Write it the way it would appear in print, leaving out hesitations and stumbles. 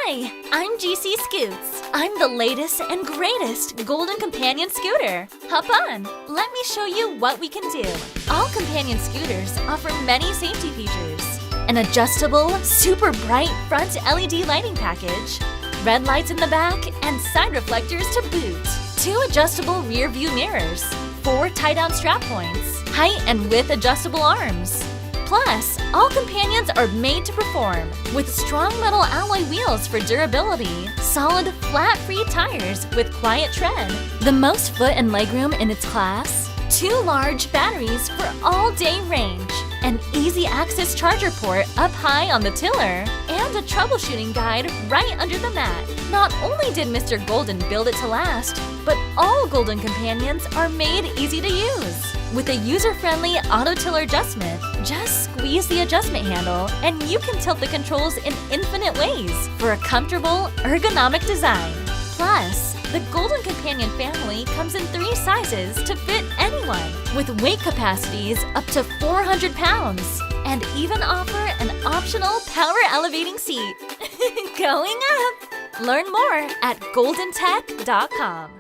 Hi, I'm GC Scoots. I'm the latest and greatest Golden Companion scooter. Hop on, let me show you what we can do. All companion scooters offer many safety features. An adjustable, super bright front LED lighting package, red lights in the back, and side reflectors to boot. 2 adjustable rear view mirrors, 4 tie-down strap points, height and width adjustable arms. Plus, all companions are made to perform with strong metal alloy wheels for durability, solid flat-free tires with quiet tread, the most foot and legroom in its class, 2 large batteries for all-day range, an easy-access charger port up high on the tiller, and a troubleshooting guide right under the mat. Not only did Mr. Golden build it to last, but all Golden Companions are made easy to use. With a user-friendly auto-tiller adjustment, just squeeze the adjustment handle and you can tilt the controls in infinite ways for a comfortable, ergonomic design. Plus, the Golden Companion family comes in 3 sizes to fit anyone, with weight capacities up to 400 pounds, and even offer an optional power elevating seat. Going up! Learn more at goldentech.com.